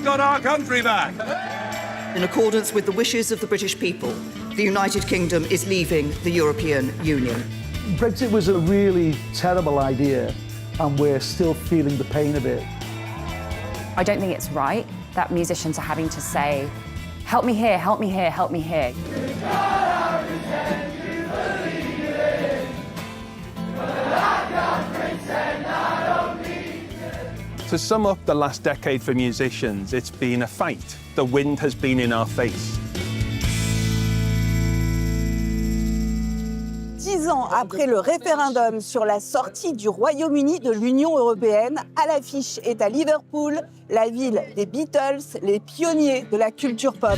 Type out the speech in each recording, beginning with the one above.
we've got our country back. In accordance with the wishes of the British people, the United Kingdom is leaving the European Union. Brexit was a really terrible idea, and we're still feeling the pain of it. I don't think it's right that musicians are having to say, help me here, help me here, help me here. To sum up the last decade for musicians, it's been a fight. The wind has been in our face. 10 ans après le référendum sur la sortie du Royaume-Uni de l'Union européenne, à l'affiche est à Liverpool, la ville des Beatles, les pionniers de la culture pop.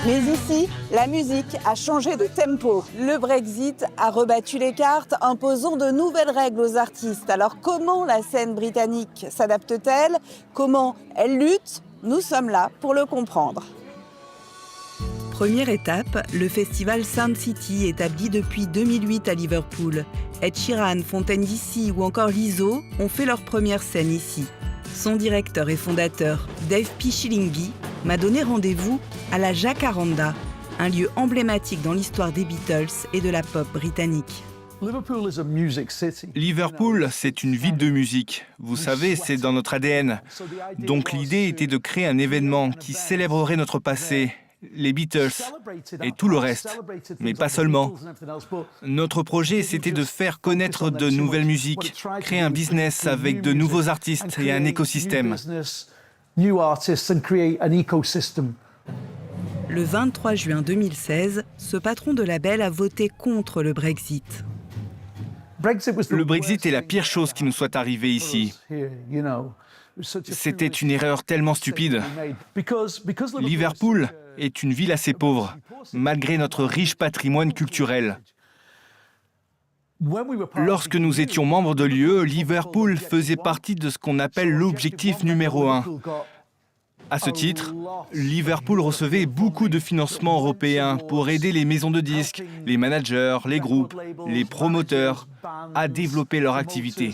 Mais ici, la musique a changé de tempo. Le Brexit a rebattu les cartes, imposant de nouvelles règles aux artistes. Alors comment la scène britannique s'adapte-t-elle? Comment elle lutte? Nous sommes là pour le comprendre. Première étape, le festival Sound City, établi depuis 2008 à Liverpool. Ed Sheeran, Fontaine DC ou encore Lizzo ont fait leur première scène ici. Son directeur et fondateur, Dave P. Shillingby, m'a donné rendez-vous à la Jacaranda, un lieu emblématique dans l'histoire des Beatles et de la pop britannique. Liverpool, c'est une ville de musique. Vous savez, c'est dans notre ADN. Donc l'idée était de créer un événement qui célébrerait notre passé, les Beatles et tout le reste, mais pas seulement. Notre projet, c'était de faire connaître de nouvelles musiques, créer un business avec de nouveaux artistes et un écosystème. Le 23 juin 2016, ce patron de label a voté contre le Brexit. Le Brexit est la pire chose qui nous soit arrivée ici. C'était une erreur tellement stupide. Liverpool est une ville assez pauvre, malgré notre riche patrimoine culturel. Lorsque nous étions membres de l'UE, Liverpool faisait partie de ce qu'on appelle l'objectif numéro 1. À ce titre, Liverpool recevait beaucoup de financements européens pour aider les maisons de disques, les managers, les groupes, les promoteurs à développer leur activité.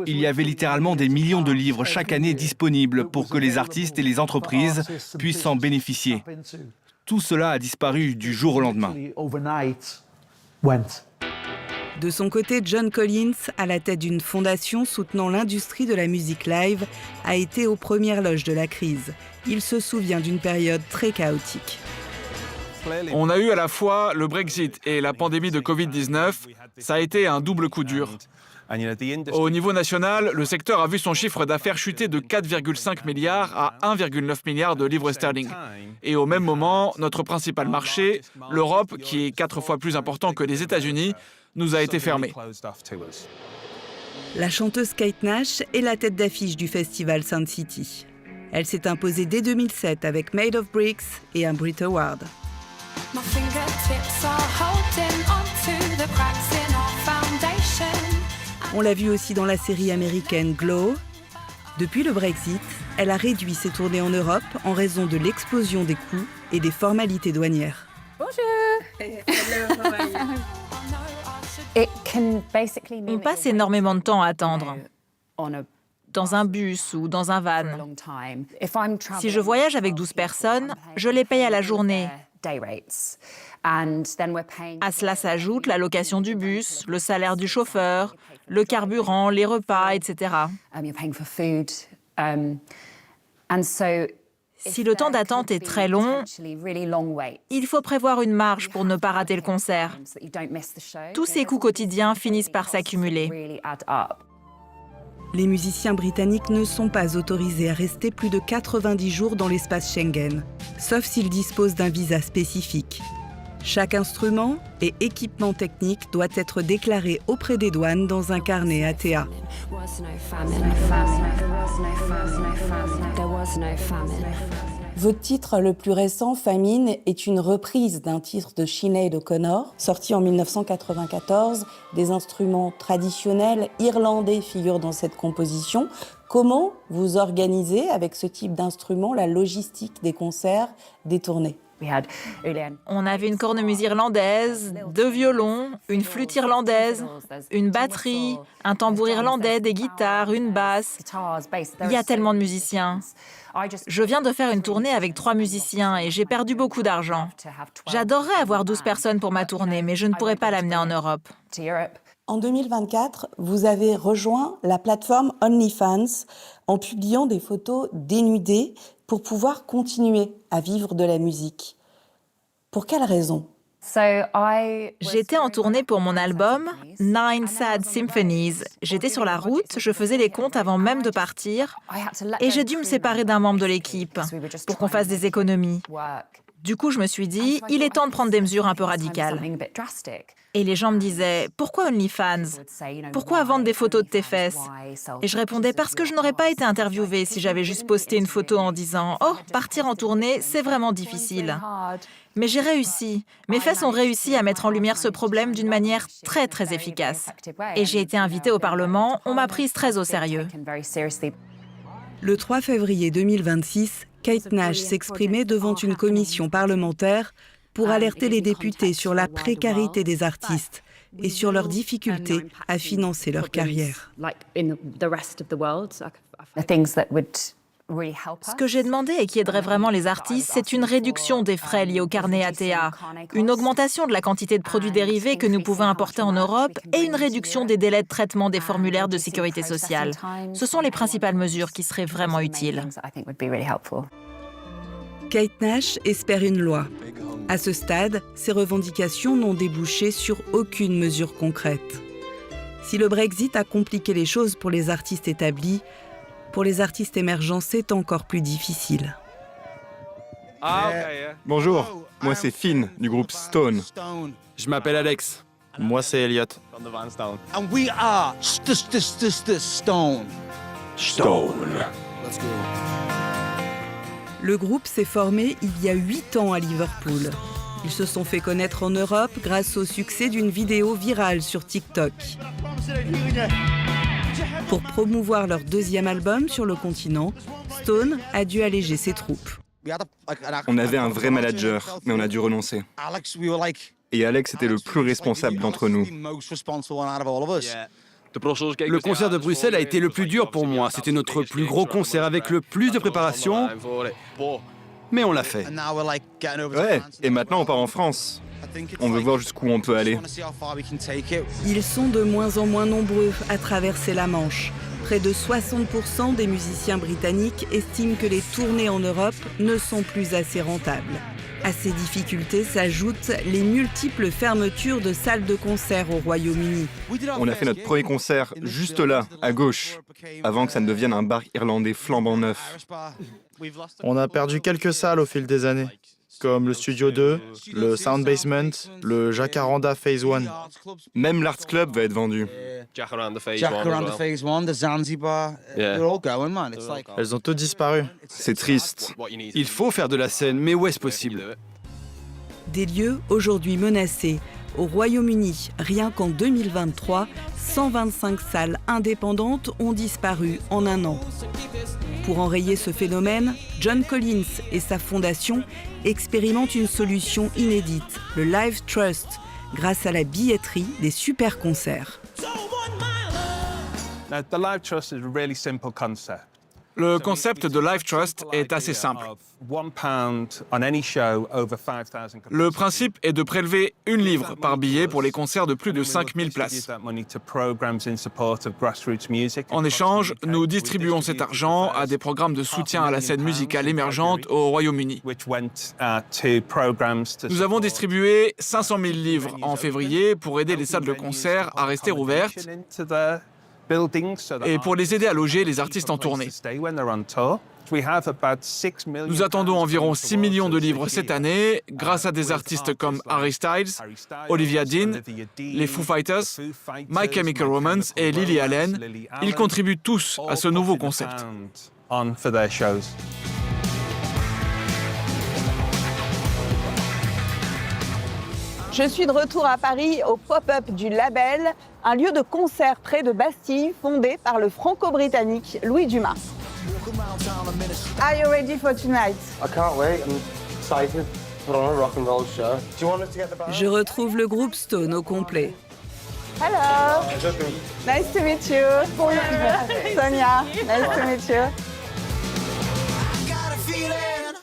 Il y avait littéralement des millions de livres chaque année disponibles pour que les artistes et les entreprises puissent en bénéficier. Tout cela a disparu du jour au lendemain. De son côté, John Collins, à la tête d'une fondation soutenant l'industrie de la musique live, a été aux premières loges de la crise. Il se souvient d'une période très chaotique. On a eu à la fois le Brexit et la pandémie de Covid-19. Ça a été un double coup dur. Au niveau national, le secteur a vu son chiffre d'affaires chuter de 4,5 milliards à 1,9 milliard de livres sterling. Et au même moment, notre principal marché, l'Europe, qui est 4 fois plus important que les États-Unis, nous a été fermé. La chanteuse Kate Nash est la tête d'affiche du festival Sound City. Elle s'est imposée dès 2007 avec Made of Bricks et un Brit Award. On l'a vu aussi dans la série américaine Glow. Depuis le Brexit, elle a réduit ses tournées en Europe en raison de l'explosion des coûts et des formalités douanières. Bonjour. On passe énormément de temps à attendre, dans un bus ou dans un van. Si je voyage avec 12 personnes, je les paye à la journée. À cela s'ajoute la location du bus, le salaire du chauffeur, le carburant, les repas, etc. Si le temps d'attente est très long, il faut prévoir une marge pour ne pas rater le concert. Tous ces coûts quotidiens finissent par s'accumuler. Les musiciens britanniques ne sont pas autorisés à rester plus de 90 jours dans l'espace Schengen, sauf s'ils disposent d'un visa spécifique. Chaque instrument et équipement technique doit être déclaré auprès des douanes dans un carnet ATA. Votre titre le plus récent, Famine, est une reprise d'un titre de Sinéad O'Connor, sorti en 1994. Des instruments traditionnels irlandais figurent dans cette composition. Comment vous organisez avec ce type d'instrument la logistique des concerts, des tournées ? On avait une cornemuse irlandaise, 2 violons, une flûte irlandaise, une batterie, un tambour irlandais, des guitares, une basse. Il y a tellement de musiciens. Je viens de faire une tournée avec 3 musiciens et j'ai perdu beaucoup d'argent. J'adorerais avoir 12 personnes pour ma tournée, mais je ne pourrais pas l'amener en Europe. En 2024, vous avez rejoint la plateforme OnlyFans en publiant des photos dénudées pour pouvoir continuer à vivre de la musique. Pour quelle raison ? J'étais en tournée pour mon album Nine Sad Symphonies. J'étais sur la route, je faisais les comptes avant même de partir et j'ai dû me séparer d'un membre de l'équipe pour qu'on fasse des économies. Du coup, je me suis dit, il est temps de prendre des mesures un peu radicales. Et les gens me disaient, pourquoi OnlyFans ? Pourquoi vendre des photos de tes fesses ? Et je répondais, parce que je n'aurais pas été interviewée si j'avais juste posté une photo en disant, oh, partir en tournée, c'est vraiment difficile. Mais j'ai réussi. Mes fesses ont réussi à mettre en lumière ce problème d'une manière très, très efficace. Et j'ai été invitée au Parlement, on m'a prise très au sérieux. Le 3 février 2026, Kate Nash s'exprimait devant une commission parlementaire pour alerter les députés sur la précarité des artistes et sur leurs difficultés à financer leur carrière. Ce que j'ai demandé et qui aiderait vraiment les artistes, c'est une réduction des frais liés au carnet ATA, une augmentation de la quantité de produits dérivés que nous pouvons importer en Europe et une réduction des délais de traitement des formulaires de sécurité sociale. Ce sont les principales mesures qui seraient vraiment utiles. Kate Nash espère une loi. À ce stade, ces revendications n'ont débouché sur aucune mesure concrète. Si le Brexit a compliqué les choses pour les artistes établis, pour les artistes émergents, c'est encore plus difficile. Bonjour, moi c'est Finn du groupe Stone. Je m'appelle Alex. Moi c'est Elliot. And we are Stone. Let's go. Le groupe s'est formé il y a 8 ans à Liverpool. Ils se sont fait connaître en Europe grâce au succès d'une vidéo virale sur TikTok. Pour promouvoir leur 2e album sur le continent, Stone a dû alléger ses troupes. On avait un vrai manager, mais on a dû renoncer. Et Alex était le plus responsable d'entre nous. Le concert de Bruxelles a été le plus dur pour moi. C'était notre plus gros concert avec le plus de préparation. Mais on l'a fait. Ouais, et maintenant on part en France. On veut voir jusqu'où on peut aller. Ils sont de moins en moins nombreux à traverser la Manche. Près de 60% des musiciens britanniques estiment que les tournées en Europe ne sont plus assez rentables. À ces difficultés s'ajoutent les multiples fermetures de salles de concert au Royaume-Uni. On a fait notre premier concert juste là, à gauche, avant que ça ne devienne un bar irlandais flambant neuf. On a perdu quelques salles au fil des années, comme le Studio 2, le Sound Basement, le Jacaranda Phase 1. Même l'Arts Club va être vendu. Jacaranda Phase 1, the Zanzibar, they're all going, man. It's like... Elles ont toutes disparu. C'est triste. Il faut faire de la scène, mais où est-ce possible ? Des lieux aujourd'hui menacés. Au Royaume-Uni, rien qu'en 2023, 125 salles indépendantes ont disparu en un an. Pour enrayer ce phénomène, John Collins et sa fondation expérimentent une solution inédite, le Live Trust, grâce à la billetterie des super concerts. Now, the Live Trust is a really simple concept. Le concept de Live Trust est assez simple. Le principe est de prélever £1 livre par billet pour les concerts de plus de 5000 places. En échange, nous distribuons cet argent à des programmes de soutien à la scène musicale émergente au Royaume-Uni. Nous avons distribué 500 000 livres en février pour aider les salles de concert à rester ouvertes et pour les aider à loger les artistes en tournée. Nous attendons environ 6 millions de livres cette année grâce à des artistes comme Harry Styles, Olivia Dean, les Foo Fighters, My Chemical Romance et Lily Allen. Ils contribuent tous à ce nouveau concept. Je suis de retour à Paris au pop-up du Label, un lieu de concert près de Bastille fondé par le franco-britannique Louis Dumas. Are you ready for tonight? I can't wait. I'm excited. Je retrouve le groupe Stone au complet. Hello. Nice to meet you. Sonia. Nice to meet you.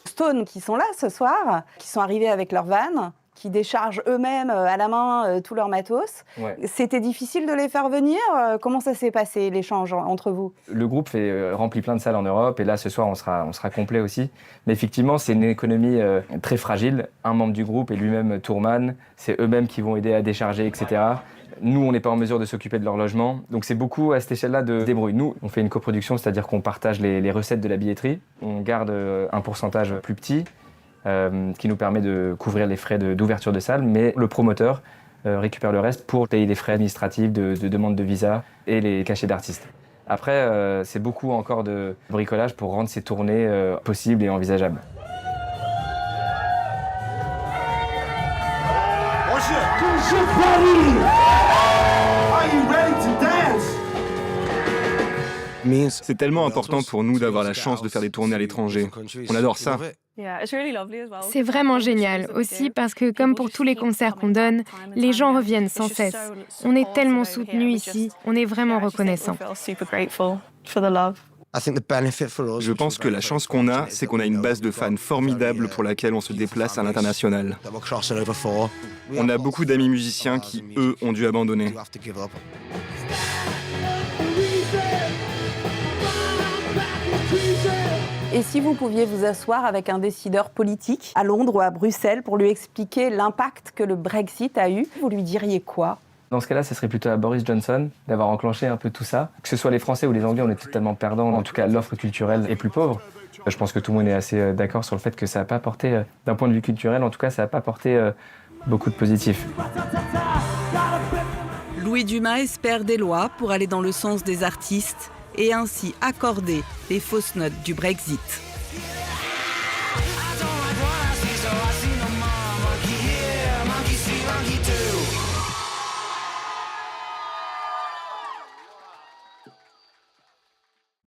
Stone qui sont là ce soir, qui sont arrivés avec leur van, qui déchargent eux-mêmes à la main tout leur matos. Ouais. C'était difficile de les faire venir. Comment ça s'est passé, l'échange entre vous? Le groupe remplit plein de salles en Europe et là, ce soir, on sera complet aussi. Mais effectivement, c'est une économie très fragile. Un membre du groupe est lui-même tourman. C'est eux-mêmes qui vont aider à décharger, etc. Nous, on n'est pas en mesure de s'occuper de leur logement. Donc, c'est beaucoup à cette échelle-là de débrouille. Nous, on fait une coproduction, c'est-à-dire qu'on partage les recettes de la billetterie. On garde un pourcentage plus petit, qui nous permet de couvrir les frais d'ouverture de salle. Mais le promoteur récupère le reste pour payer les frais administratifs de demande de visa et les cachets d'artistes. Après, c'est beaucoup encore de bricolage pour rendre ces tournées possibles et envisageables. C'est tellement important pour nous d'avoir la chance de faire des tournées à l'étranger. On adore ça. C'est vraiment génial, aussi parce que comme pour tous les concerts qu'on donne, les gens reviennent sans cesse. On est tellement soutenus ici, on est vraiment reconnaissants. Je pense que la chance qu'on a, c'est qu'on a une base de fans formidable pour laquelle on se déplace à l'international. On a beaucoup d'amis musiciens qui, eux, ont dû abandonner. Et si vous pouviez vous asseoir avec un décideur politique à Londres ou à Bruxelles pour lui expliquer l'impact que le Brexit a eu, vous lui diriez quoi? Dans ce cas-là, ce serait plutôt à Boris Johnson d'avoir enclenché un peu tout ça. Que ce soit les Français ou les Anglais, on est totalement perdants. En tout cas, l'offre culturelle est plus pauvre. Je pense que tout le monde est assez d'accord sur le fait que ça n'a pas apporté, d'un point de vue culturel, en tout cas, ça n'a pas apporté beaucoup de positif. Louis Dumas espère des lois pour aller dans le sens des artistes et ainsi accorder les fausses notes du Brexit.